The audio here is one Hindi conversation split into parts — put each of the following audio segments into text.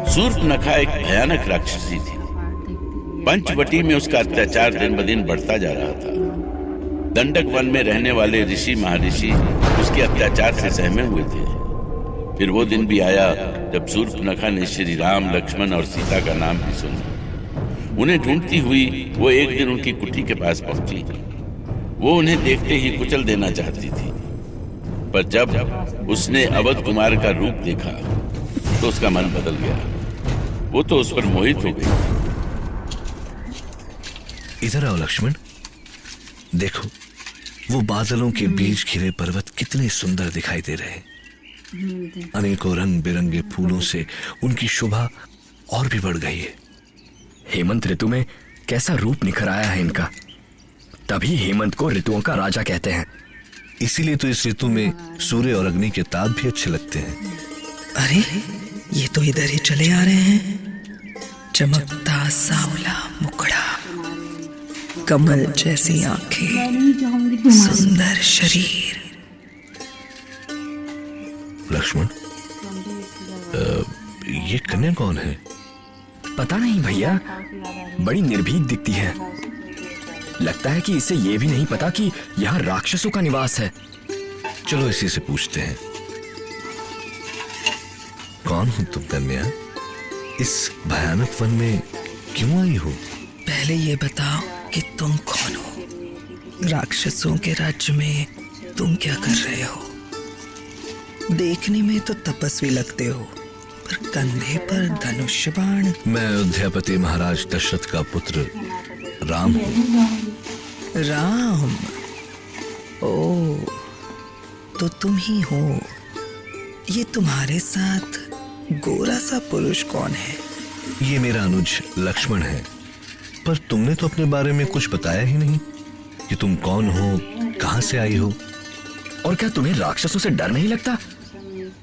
शूर्पणखा एक भयानक राक्षसी थी। पंचवटी में उसका अत्याचार दिन ब दिन बढ़ता जा रहा था। दंडक वन में रहने वाले ऋषि महर्षि उसके अत्याचार से सहमे हुए थे। फिर वो दिन भी आया जब शूर्पणखा ने श्री राम, लक्ष्मण और सीता का नाम भी सुना। उन्हें ढूंढती हुई वो एक दिन उनकी कुटी के पास पहुंची। वो उन्हें देखते ही कुचल देना चाहती थी, पर जब उसने अवध कुमार का रूप देखा तो उसका मन बदल गया। वो तो उस पर मोहित हो गई। इधर आओ लक्ष्मण, देखो वो बादलों के बीच घिरे पर्वत कितने सुंदर दिखाई दे रहे हैं। अनेकों रंग बिरंगे फूलों से उनकी शोभा और भी बढ़ गई है। हेमंत ऋतु में कैसा रूप निखर आया है इनका, तभी हेमंत को ऋतुओं का राजा कहते हैं। इसीलिए तो इस ऋतु में सूर्य और अग्नि के ताप भी अच्छे लगते हैं। अरे ये तो इधर ही चले आ रहे हैं। चमकता सांवला मुखड़ा, कमल जैसी आंखें, सुंदर शरीर। लक्ष्मण, ये कन्या कौन है? पता नहीं भैया, बड़ी निर्भीक दिखती है। लगता है कि इसे ये भी नहीं पता कि यहाँ राक्षसों का निवास है। चलो इसी से पूछते हैं। कौन हो तुम कन्या? इस भयानक वन में क्यों आई हो? पहले ये बताओ कि तुम कौन हो? राक्षसों के राज्य में तुम क्या कर रहे हो? देखने में तो तपस्वी लगते हो, पर कंधे पर धनुष बाण। मैं अयोध्यापति महाराज दशरथ का पुत्र राम हूँ। राम? ओ, तो तुम ही हो। ये तुम्हारे साथ गोरा सा पुरुष कौन है? ये मेरा अनुज लक्ष्मण है। पर तुमने तो अपने बारे में कुछ बताया ही नहीं कि तुम कौन हो, कहां से आई हो। और क्या तुम्हें राक्षसों से डर नहीं लगता?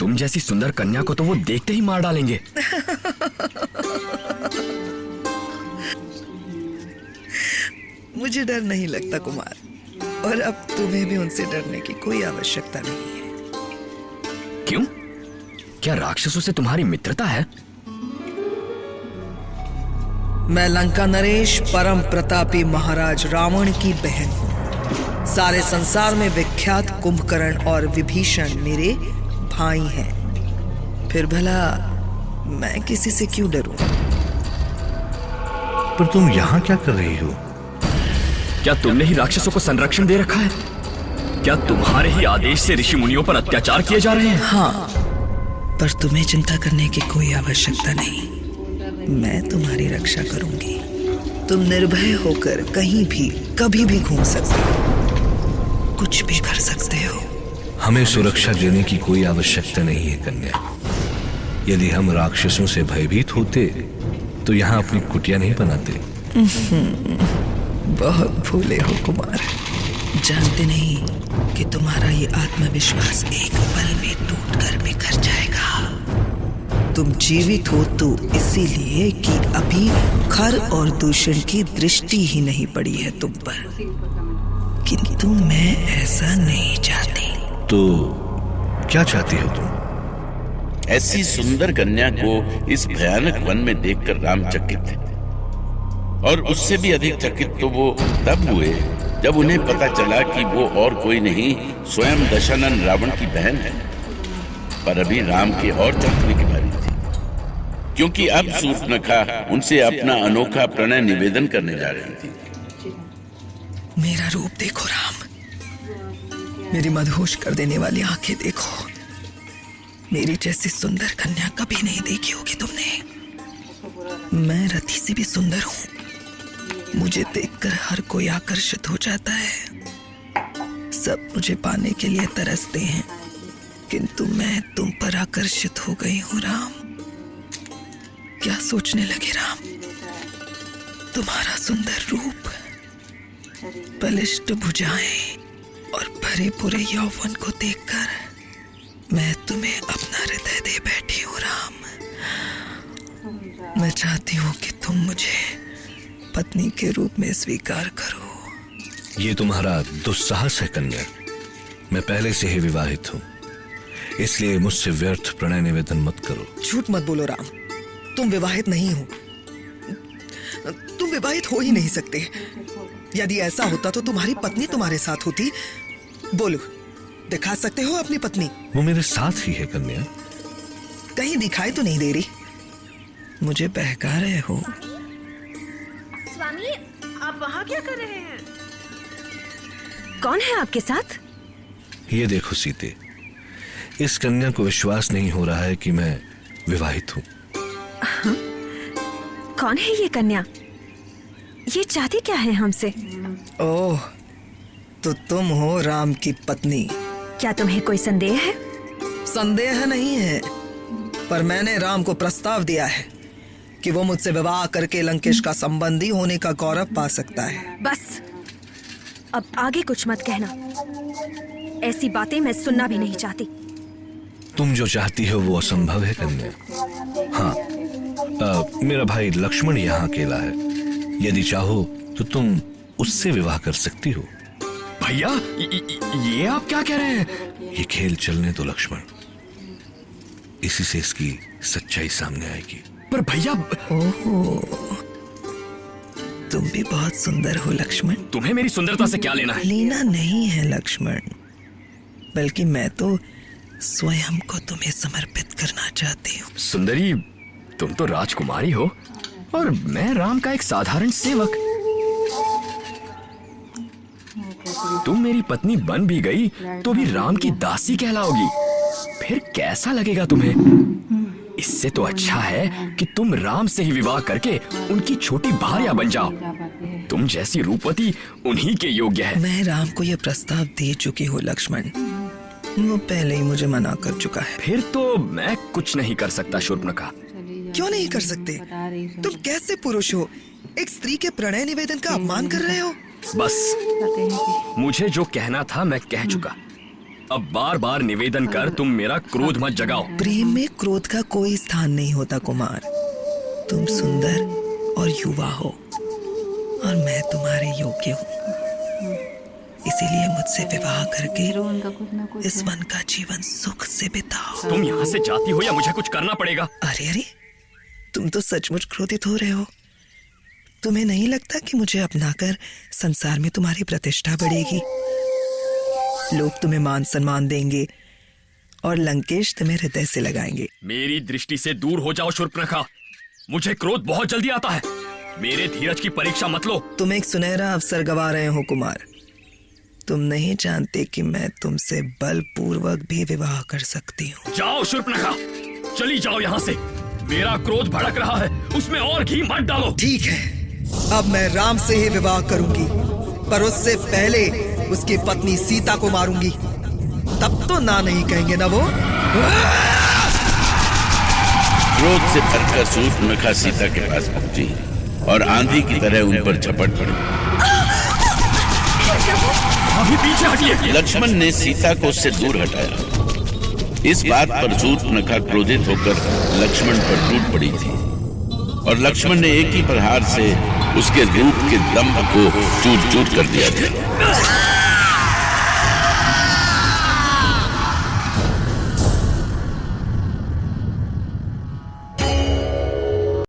तुम जैसी सुंदर कन्या को तो वो देखते ही मार डालेंगे। मुझे डर नहीं लगता कुमार, और अब तुम्हें भी उनसे डरने की कोई आवश्यकता नहीं है। क्यों? क्या राक्षसों से तुम्हारी मित्रता है? मैं लंका नरेश परम प्रतापी महाराज रावण की बहन हूँ। सारे संसार में विख्यात कुंभकर्ण और विभीषण मेरे भाई हैं। फिर भला मैं किसी से क्यों डरूं? पर तुम यहाँ क्या कर रही हो? क्या तुमने ही राक्षसों को संरक्षण दे रखा है? क्या तुम्हारे ही आदेश से ऋषि मुनियों पर अत्याचार किए जा रहे हैं? हाँ, पर तुम्हें चिंता करने की कोई आवश्यकता नहीं। मैं तुम्हारी रक्षा करूंगी। तुम निर्भय होकर कहीं भी कभी भी घूम सकते हो, कुछ भी कर सकते हो। हमें सुरक्षा देने की कोई आवश्यकता नहीं है कन्या। यदि हम राक्षसों से भयभीत होते तो यहाँ अपनी कुटिया नहीं बनाते। बहुत भूले हो कुमार। जानते नहीं कि तुम्हारा ये आत्मविश्वास एक पल में टूटकर बिखर जाएगा। तुम जीवित हो तो इसीलिए कि अभी खर और दूषण की दृष्टि ही नहीं पड़ी है तुम पर, किंतु मैं ऐसा नहीं चाहती। तो क्या चाहती हो तुम? ऐसी सुंदर कन्या को इस भयानक वन में देखकर राम चकित थे, और उससे भी अधिक चकित तो वो तब हुए जब उन्हें पता चला कि वो और कोई नहीं, स्वयं दशानन रावण की बहन है। पर अभी राम के और चमकने की बारी थी, क्योंकि अब शूर्पणखा उनसे अपना अनोखा प्रणय निवेदन करने जा रही थी। मेरा रूप देखो राम, मेरी मदहोश कर देने वाली आंखें देखो। मेरी जैसी सुंदर कन्या कभी नहीं देखी होगी तुमने। मैं रति से भी सुंदर हूँ। मुझे देखकर हर कोई आकर्षित हो जाता है। सब मुझे पाने के लिए तरसते हैं, किंतु मैं तुम पर आकर्षित हो गई हूँ राम। क्या सोचने लगे राम? तुम्हारा सुंदर रूप, बलिष्ठ भुजाएं और भरे पूरे यौवन को देखकर मैं तुम्हें अपना हृदय दे बैठी हूँ राम। मैं चाहती हूँ कि तुम मुझे पत्नी के रूप में स्वीकार करो। ये तुम्हारा दुस्साहस है कन्या। मैं पहले से ही विवाहित हूँ, इसलिए मुझसे व्यर्थ प्रणय निवेदन मत करो। झूठ मत बोलो राम। तुम विवाहित नहीं हो, तुम विवाहित हो ही नहीं सकते। यदि ऐसा होता तो तुम्हारी पत्नी तुम्हारे साथ होती। बोलो, दिखा सकते हो अपनी पत्नी? वो मेरे साथ ही है कन्या। कहीं दिखाई तो नहीं दे रही, मुझे बहका रहे हो। स्वामी, आप वहाँ क्या कर रहे हैं? कौन है आपके साथ? ये देखो सीते, इस कन्या को विश्वास नहीं हो रहा है कि मैं विवाहित हूँ। कौन है ये कन्या? ये चाहती क्या है हमसे? ओह, तो तुम हो राम की पत्नी। क्या तुम्हें कोई संदेह है? संदेह नहीं है, पर मैंने राम को प्रस्ताव दिया है कि वो मुझसे विवाह करके लंकेश का संबंधी होने का गौरव पा सकता है। बस, अब आगे कुछ मत कहना। ऐसी बातें मैं सुनना भी नहीं चाहती। तुम जो चाहती हो वो असंभव है कन्या। हाँ, मेरा भाई लक्ष्मण यहाँ अकेला है। यदि चाहो तो तुम उससे विवाह कर सकती हो। भैया, ये आप क्या कह रहे हैं? ये खेल चलने दो लक्ष्मण, इसी से इसकी सच्चाई सामने आएगी। पर भैया, ओहो, तुम भी बहुत सुंदर हो लक्ष्मण। तुम्हें मेरी सुंदरता से क्या लेना है? लेना नहीं है लक्ष्मण, बल्कि मैं तो स्वयं को तुम्हें समर्पित करना चाहती हूँ। सुंदरी, तुम तो राजकुमारी हो और मैं राम का एक साधारण सेवक। तुम मेरी पत्नी बन भी गई तो भी राम की दासी कहलाओगी। फिर कैसा लगेगा तुम्हें? इससे तो अच्छा है कि तुम राम से ही विवाह करके उनकी छोटी भार्या बन जाओ। तुम जैसी रूपवती उन्हीं के योग्य है। मैं राम को यह प्रस्ताव दे चुकी हूँ लक्ष्मण, वो पहले ही मुझे मना कर चुका है। फिर तो मैं कुछ नहीं कर सकता शूर्पणखा। क्यों नहीं कर सकते? तुम कैसे पुरुष हो, एक स्त्री के प्रणय निवेदन का अपमान कर रहे हो? बस, मुझे जो कहना था मैं कह चुका। अब बार बार निवेदन कर तुम मेरा क्रोध मत जगाओ। प्रेम में क्रोध का कोई स्थान नहीं होता कुमार। तुम सुंदर और युवा हो और मैं तुम्हारे योग्य हूँ, इसीलिए मुझसे विवाह करके इस वन का जीवन सुख से बिताओ। तुम यहाँ से जाती हो या मुझे कुछ करना पड़ेगा? अरे अरे, तुम तो सचमुच क्रोधित हो रहे हो। तुम्हें नहीं लगता कि मुझे अपनाकर संसार में तुम्हारी प्रतिष्ठा बढ़ेगी? लोग तुम्हें मान सम्मान देंगे और लंकेश तुम्हें हृदय से लगाएंगे। मेरी दृष्टि से दूर हो जाओ शूर्पणखा, मुझे क्रोध बहुत जल्दी आता है। मेरे धीरज की परीक्षा मत लो। तुम एक सुनहरा अवसर गवा रहे हो कुमार। तुम नहीं जानते कि मैं तुमसे बलपूर्वक भी विवाह कर सकती हूँ। जाओ शूर्पणखा, चली जाओ यहाँ से। मेरा क्रोध भड़क रहा है, उसमें और घी मत डालो। ठीक है, अब मैं राम से ही विवाह करूंगी, पर उससे पहले उसकी पत्नी सीता को मारूंगी। तब तो ना नहीं कहेंगे ना वो। क्रोध से भरकर शूर्पणखा सीता के पास पहुंची और आंधी की तरह उन पर झपट पड़ी। अभी पीछे हटिए। लक्ष्मण ने सीता को उससे दूर हटाया। इस बात पर शूर्पणखा क्रोधित होकर लक्ष्मण पर टूट पड़ी थी और लक्ष्मण ने एक ही प्रहार से उसके रूप के दंभ को चूर चूर कर दिया था।